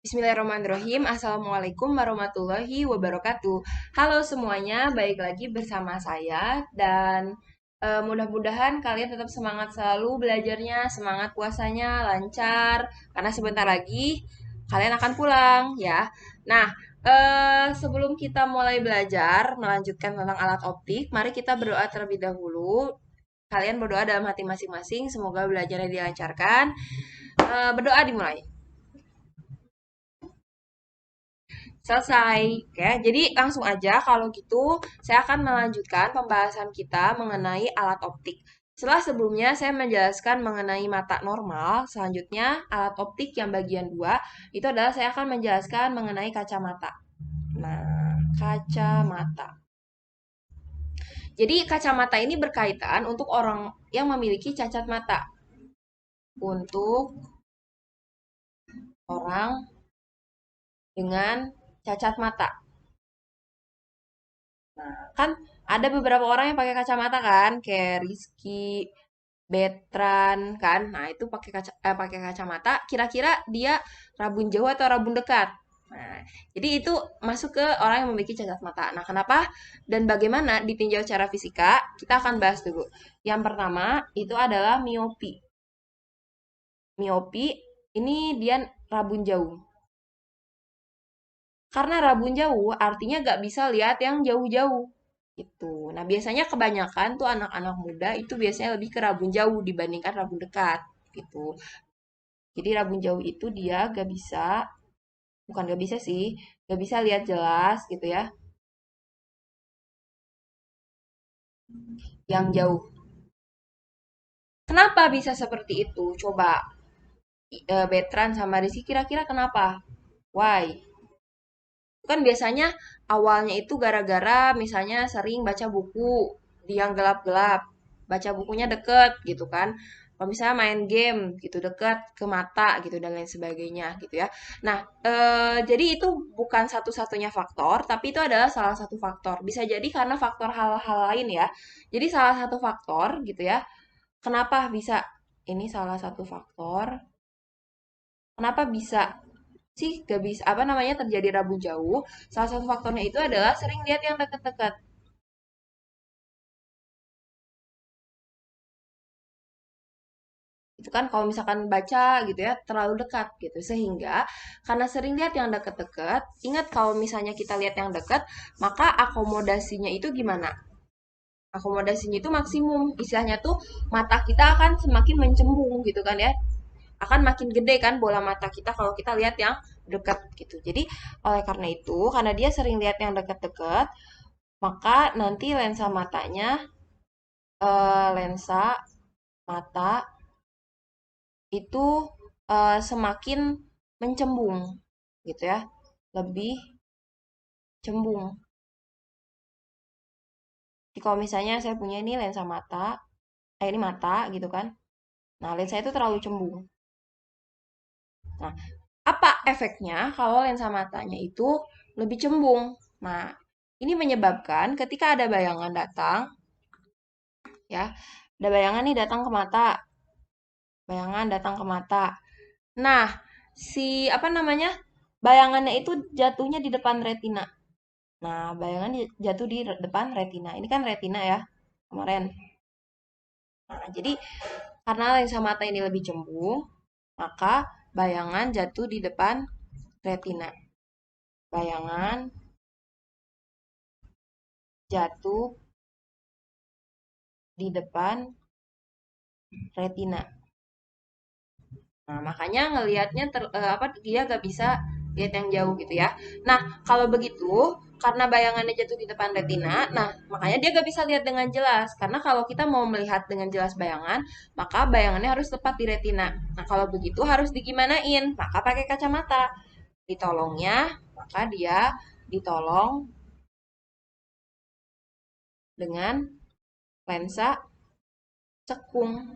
Bismillahirrahmanirrahim. Assalamualaikum warahmatullahi wabarakatuh. Halo semuanya, baik lagi bersama saya dan mudah-mudahan kalian tetap semangat selalu belajarnya, semangat puasanya lancar karena sebentar lagi kalian akan pulang ya. Nah, sebelum kita mulai belajar melanjutkan tentang alat optik, mari kita berdoa terlebih dahulu. Kalian berdoa dalam hati masing-masing, semoga belajarnya dilancarkan. Berdoa dimulai. Selesai. Oke, jadi langsung aja kalau gitu saya akan melanjutkan pembahasan kita mengenai alat optik. Setelah sebelumnya saya menjelaskan mengenai mata normal, selanjutnya alat optik yang bagian 2 itu adalah saya akan menjelaskan mengenai kacamata. Nah, kacamata. Jadi kacamata ini berkaitan untuk orang yang memiliki cacat mata. Untuk orang dengan cacat mata. Kan ada beberapa orang yang pakai kacamata kan, kayak Rizky, Betran kan. Nah, itu pakai kacamata, kira-kira dia rabun jauh atau rabun dekat? Nah, jadi itu masuk ke orang yang memiliki cacat mata. Nah, kenapa dan bagaimana ditinjau secara fisika? Kita akan bahas dulu. Yang pertama itu adalah miopi. Miopi ini dia rabun jauh. Karena rabun jauh artinya gak bisa lihat yang jauh-jauh. Itu. Nah, biasanya kebanyakan tuh anak-anak muda itu biasanya lebih ke rabun jauh dibandingkan rabun dekat gitu. Jadi rabun jauh itu dia gak bisa, bukan gak bisa sih, gak bisa lihat jelas gitu ya, yang jauh. Kenapa bisa seperti itu? Coba Betran sama Rizky kira-kira kenapa? Why? Kan biasanya awalnya itu gara-gara misalnya sering baca buku di yang gelap-gelap, baca bukunya deket gitu kan. Kalau misalnya main game gitu deket ke mata gitu dan lain sebagainya gitu ya. Nah, jadi itu bukan satu-satunya faktor, tapi itu adalah salah satu faktor. Bisa jadi karena faktor hal-hal lain ya. Jadi salah satu faktor gitu ya. Kenapa bisa ini salah satu faktor? Kenapa bisa sih gak bisa apa namanya terjadi rabun jauh? Salah satu faktornya itu adalah sering lihat yang dekat-dekat. Itu kan kalau misalkan baca gitu ya terlalu dekat gitu sehingga karena sering lihat yang dekat-dekat, ingat kalau misalnya kita lihat yang dekat, maka akomodasinya itu gimana? Akomodasinya itu maksimum. Istilahnya tuh mata kita akan semakin mencembung gitu kan ya. Akan makin gede kan bola mata kita kalau kita lihat yang dekat gitu. Jadi oleh karena itu, karena dia sering lihat yang dekat-dekat, maka nanti lensa mata itu semakin mencembung gitu ya, lebih cembung. Jadi kalau misalnya saya punya ini lensa mata, ini mata gitu kan. Nah, lensa itu terlalu cembung. Nah, apa efeknya kalau lensa matanya itu lebih cembung? Nah, ini menyebabkan ketika ada bayangan datang, ya, ada bayangan nih datang ke mata, bayangan datang ke mata. Nah, si apa namanya? Bayangannya itu jatuhnya di depan retina. Nah, bayangan jatuh di depan retina. Ini kan retina ya, kemarin. Nah, jadi karena lensa mata ini lebih cembung, maka bayangan jatuh di depan retina. Bayangan jatuh di depan retina. Nah, makanya ngelihatnya dia gak bisa lihat yang jauh gitu ya. Nah, kalau begitu, karena bayangannya jatuh di depan retina, nah makanya dia gak bisa lihat dengan jelas. Karena kalau kita mau melihat dengan jelas bayangan, maka bayangannya harus tepat di retina. Nah, kalau begitu harus digimanain? Maka pakai kacamata. Ditolongnya, maka dia ditolong dengan lensa cekung.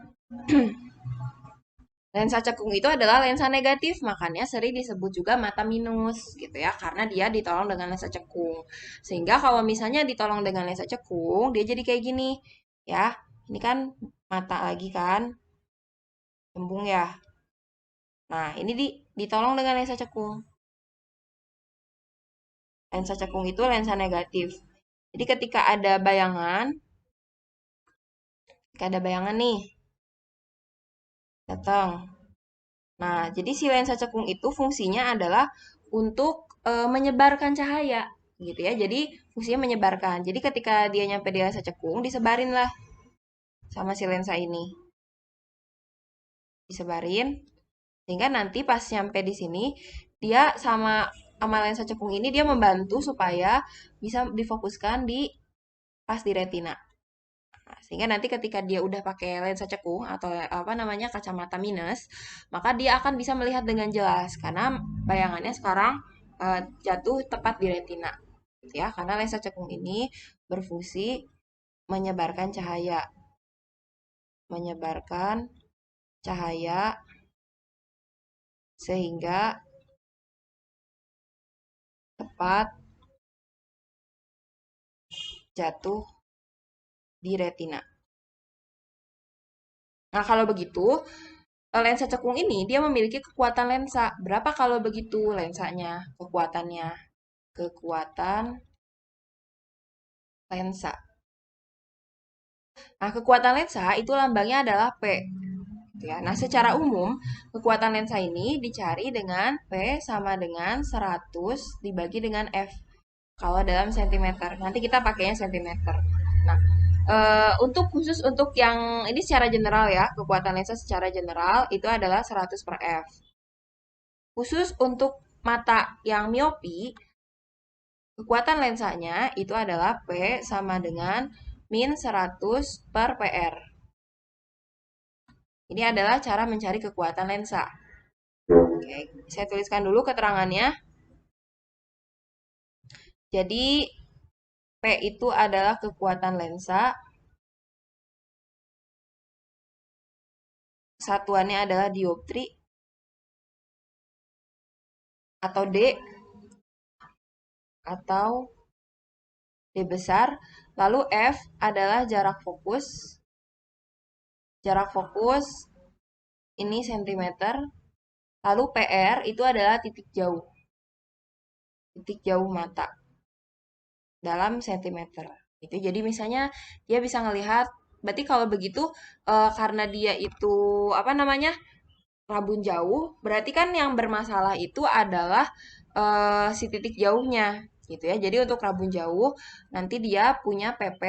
Lensa cekung itu adalah lensa negatif, makanya sering disebut juga mata minus gitu ya, karena dia ditolong dengan lensa cekung. Sehingga kalau misalnya ditolong dengan lensa cekung, dia jadi kayak gini ya. Ini kan mata lagi kan, cembung ya. Nah, ini ditolong dengan lensa cekung. Lensa cekung itu lensa negatif. Jadi ketika ada bayangan nih, datang. Nah, jadi si lensa cekung itu fungsinya adalah untuk menyebarkan cahaya, gitu ya. Jadi fungsinya menyebarkan. Jadi ketika dia nyampe di lensa cekung, disebarin lah sama si lensa ini. Disebarin, sehingga nanti pas nyampe di sini, dia sama lensa cekung ini dia membantu supaya bisa difokuskan pas di retina. Nah, sehingga nanti ketika dia udah pakai lensa cekung atau apa namanya kacamata minus, maka dia akan bisa melihat dengan jelas karena bayangannya sekarang jatuh tepat di retina, gitu ya. Karena lensa cekung ini berfungsi menyebarkan cahaya, menyebarkan cahaya sehingga tepat jatuh di retina. Nah, kalau begitu, lensa cekung ini dia memiliki kekuatan lensa. Berapa kalau begitu lensanya, kekuatannya? Kekuatan lensa. Nah, kekuatan lensa itu lambangnya adalah P. Ya, nah, secara umum, kekuatan lensa ini dicari dengan P sama dengan 100 dibagi dengan F. Kalau dalam sentimeter. Nanti kita pakainya sentimeter. Nah, untuk khusus untuk yang ini secara general ya, kekuatan lensa secara general itu adalah 100 per F. Khusus untuk mata yang miopi, kekuatan lensanya itu adalah P sama dengan min 100 per PR. Ini adalah cara mencari kekuatan lensa. Oke, saya tuliskan dulu keterangannya. Jadi, P itu adalah kekuatan lensa. Satuannya adalah dioptri. Atau D. Atau D besar. Lalu F adalah jarak fokus. Jarak fokus ini sentimeter. Lalu PR itu adalah titik jauh. Titik jauh mata dalam sentimeter. Itu jadi misalnya dia bisa ngelihat, berarti kalau begitu karena dia itu apa namanya rabun jauh, berarti kan yang bermasalah itu adalah si titik jauhnya gitu ya. Jadi untuk rabun jauh nanti dia punya PP.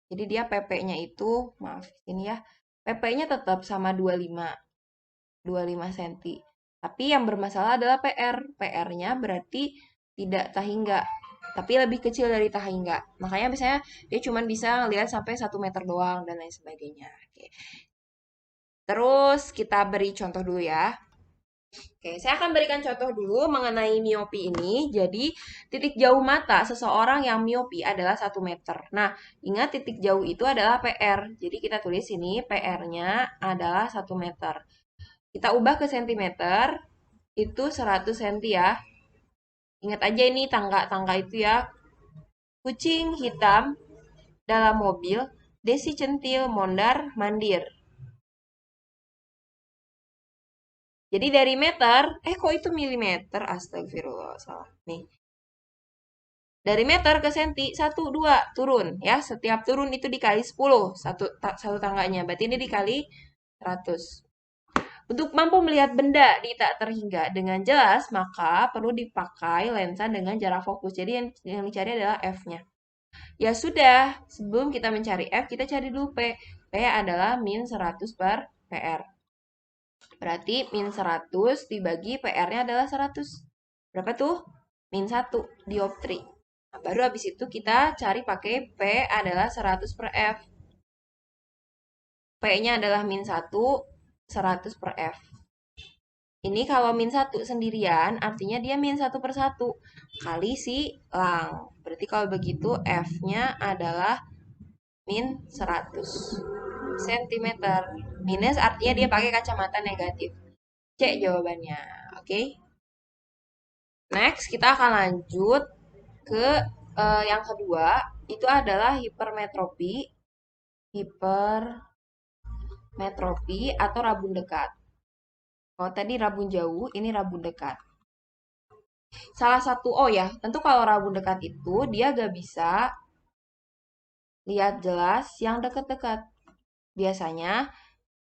Jadi dia PP-nya itu maaf ini ya. PP-nya tetap sama 25 cm. Tapi yang bermasalah adalah PR. PR-nya berarti tidak tahingga, tapi lebih kecil dari tahingga. Makanya biasanya dia cuma bisa ngelihat sampai 1 meter doang dan lain sebagainya. Oke. Terus kita beri contoh dulu ya. Oke, saya akan berikan contoh dulu mengenai miopi ini. Jadi, titik jauh mata seseorang yang miopi adalah 1 meter. Nah, ingat titik jauh itu adalah PR. Jadi, kita tulis ini PR-nya adalah 1 meter. Kita ubah ke sentimeter, itu 100 cm ya. Ingat aja ini tangga-tangga itu ya. Kucing hitam dalam mobil, Desi centil, mondar, mandir. Jadi dari meter, kok itu milimeter? Astagfirullah, salah. Nih, dari meter ke senti, 1, 2, turun. Ya, setiap turun itu dikali 10, satu tangganya. Berarti ini dikali 100. Untuk mampu melihat benda di tak terhingga dengan jelas, maka perlu dipakai lensa dengan jarak fokus. Jadi yang dicari adalah F-nya. Ya sudah, sebelum kita mencari F, kita cari dulu P. P adalah min 100 per PR. Berarti min 100 dibagi PR-nya adalah 100. Berapa tuh? Min 1 dioptri. Nah, baru habis itu kita cari pakai P adalah 100 per F. P-nya adalah min 1, 100 per F. Ini kalau min 1 sendirian, artinya dia min 1/1 kali silang. Berarti kalau begitu F-nya adalah min 100 cm. Minus artinya dia pakai kacamata negatif. C jawabannya. Oke. Next, kita akan lanjut ke yang kedua. Itu adalah hipermetropi. Hipermetropi atau rabun dekat. Kalau tadi rabun jauh, ini rabun dekat. Salah satu, oh ya, tentu kalau rabun dekat itu dia gak bisa lihat jelas yang dekat-dekat. Biasanya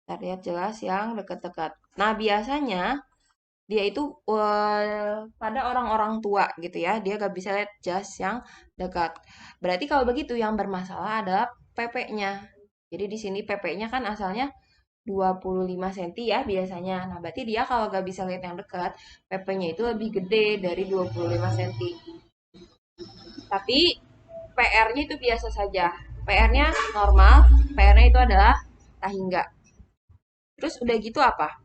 terlihat jelas yang dekat-dekat. Nah, biasanya dia itu pada orang-orang tua gitu ya, dia gak bisa lihat jas yang dekat. Berarti kalau begitu yang bermasalah adalah PP-nya. Jadi di sini PP-nya kan asalnya 25 cm ya biasanya. Nah, berarti dia kalau gak bisa lihat yang dekat, PP-nya itu lebih gede dari 25 cm. Tapi PR-nya itu biasa saja. PR-nya normal, PR-nya itu adalah tahingga. Terus udah gitu apa?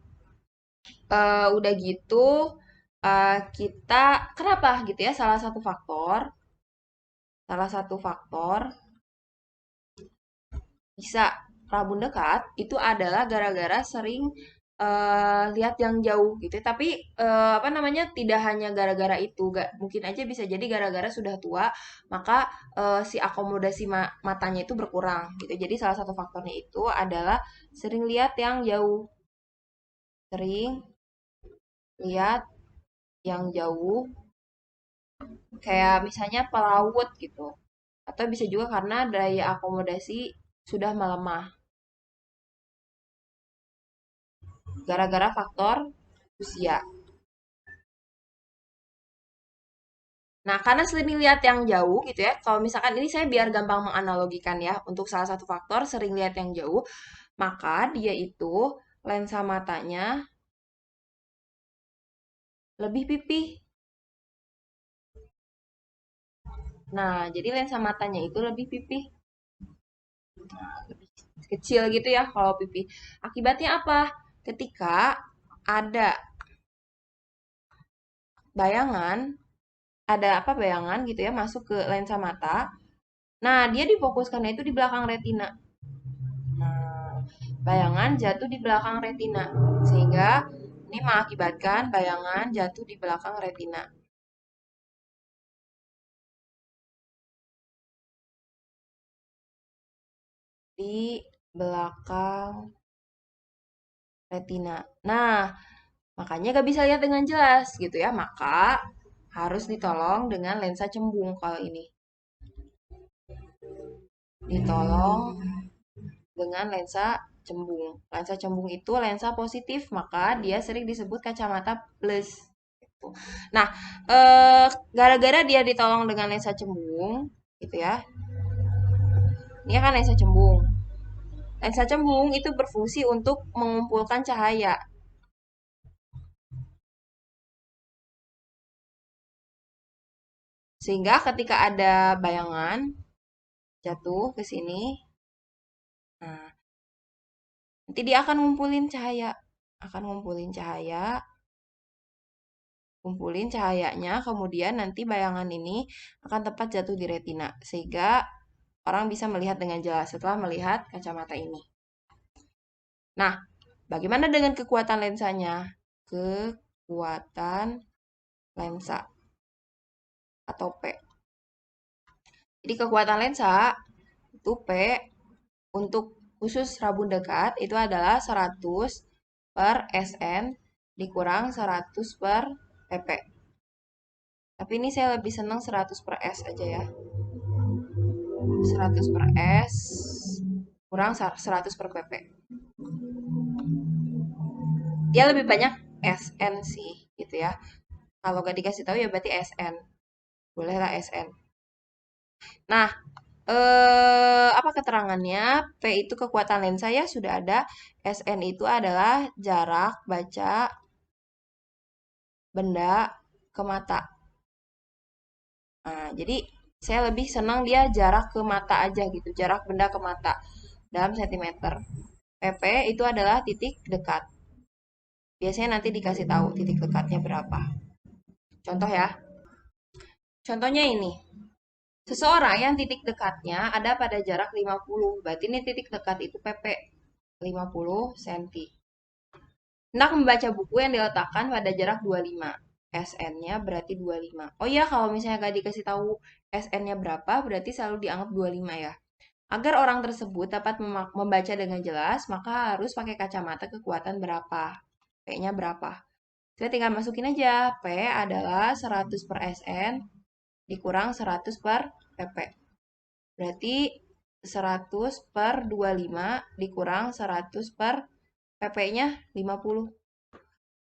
Udah gitu kita kenapa gitu ya? Salah satu faktor bisa rabun dekat itu adalah gara-gara sering lihat yang jauh gitu. Tapi apa namanya? Tidak hanya gara-gara itu, gak mungkin aja bisa jadi gara-gara sudah tua, maka si akomodasi matanya itu berkurang gitu. Jadi salah satu faktornya itu adalah sering lihat yang jauh, sering lihat yang jauh kayak misalnya pelaut gitu. Atau bisa juga karena daya akomodasi sudah melemah gara-gara faktor usia. Nah, karena sering lihat yang jauh gitu ya. Kalau misalkan ini saya biar gampang menganalogikan ya, untuk salah satu faktor sering lihat yang jauh, maka dia itu lensa matanya lebih pipih. Nah, jadi lensa matanya itu lebih pipih, lebih kecil gitu ya kalau pipih. Akibatnya apa? Ketika ada bayangan, ada apa bayangan gitu ya masuk ke lensa mata. Nah, dia difokuskannya itu di belakang retina. Nah, bayangan jatuh di belakang retina sehingga ini mengakibatkan bayangan jatuh di belakang retina. Di belakang retina. Nah, makanya gak bisa lihat dengan jelas gitu ya. Maka harus ditolong dengan lensa cembung kalau ini. Ditolong dengan lensa cembung. Lensa cembung itu lensa positif, maka dia sering disebut kacamata plus. Gitu. Nah, gara-gara dia ditolong dengan lensa cembung, gitu ya. Ini kan lensa cembung. Lensa cembung itu berfungsi untuk mengumpulkan cahaya. Sehingga ketika ada bayangan jatuh ke sini, nah, nanti dia akan ngumpulin cahaya. Akan ngumpulin cahaya, kumpulin cahayanya, kemudian nanti bayangan ini akan tepat jatuh di retina. Sehingga orang bisa melihat dengan jelas setelah melihat kacamata ini. Nah, bagaimana dengan kekuatan lensanya? Kekuatan lensa atau P. Jadi kekuatan lensa itu P untuk khusus rabun dekat itu adalah 100 per SN dikurang 100 per PP. Tapi ini saya lebih senang 100 per S aja ya. 100 per S kurang 100 per PP. Dia lebih banyak SN sih gitu ya. Kalau gak dikasih tahu ya berarti SN. Bolehlah SN. Nah, apa keterangannya? P itu kekuatan lensa ya sudah ada. SN itu adalah jarak baca benda ke mata. Nah, jadi saya lebih senang dia jarak ke mata aja gitu, jarak benda ke mata dalam sentimeter. PP itu adalah titik dekat. Biasanya nanti dikasih tahu titik dekatnya berapa. Contoh ya. Contohnya ini. Seseorang yang titik dekatnya ada pada jarak 50, berarti ini titik dekat itu PP 50 cm. Hendak membaca buku yang diletakkan pada jarak 25. SN-nya berarti 25. Oh iya, kalau misalnya gak dikasih tahu SN-nya berapa, berarti selalu dianggap 25 ya. Agar orang tersebut dapat membaca dengan jelas, maka harus pakai kacamata kekuatan berapa. Kayaknya berapa. Saya tinggal masukin aja. P adalah 100 per SN dikurang 100 per PP. Berarti 100 per 25 dikurang 100 per PP-nya 50.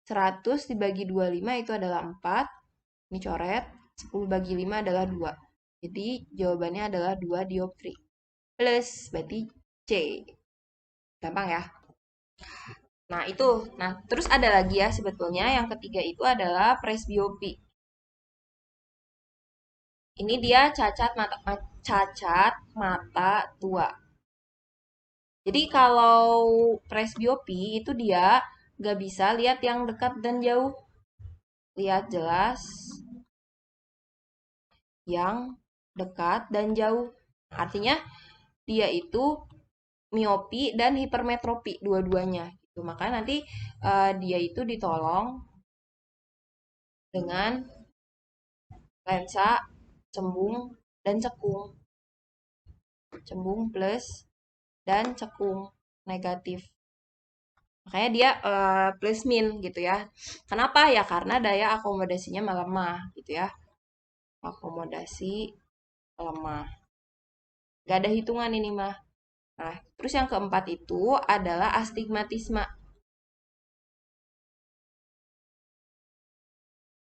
100 dibagi 25 itu adalah 4. Ini coret. 10 bagi 5 adalah 2. Jadi jawabannya adalah 2 dioptri. Plus, berarti C. Gampang ya? Nah, itu. Nah, terus ada lagi ya sebetulnya. Yang ketiga itu adalah presbiopi. Ini dia cacat mata tua. Jadi kalau presbiopi itu dia nggak bisa lihat yang dekat dan jauh. Lihat jelas yang dekat dan jauh. Artinya dia itu miopi dan hipermetropi dua-duanya. Gitu. Maka nanti dia itu ditolong dengan lensa cembung dan cekung. Cembung plus dan cekung negatif. Makanya dia plus min gitu ya. Kenapa? Ya karena daya akomodasinya melemah gitu ya. Akomodasi lemah. Gak ada hitungan ini mah. Nah, terus yang keempat itu adalah astigmatisme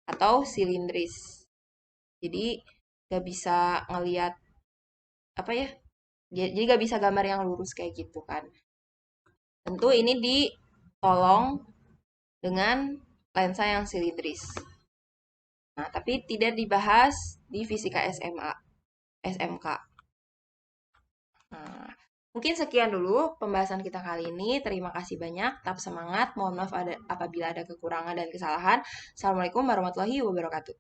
atau silindris. Jadi gak bisa ngelihat apa ya? Jadi gak bisa gambar yang lurus kayak gitu kan. Tentu ini ditolong dengan lensa yang silindris. Nah, tapi tidak dibahas di fisika SMA, SMK. Nah, mungkin sekian dulu pembahasan kita kali ini. Terima kasih banyak. Tetap semangat. Mohon maaf apabila ada kekurangan dan kesalahan. Assalamualaikum warahmatullahi wabarakatuh.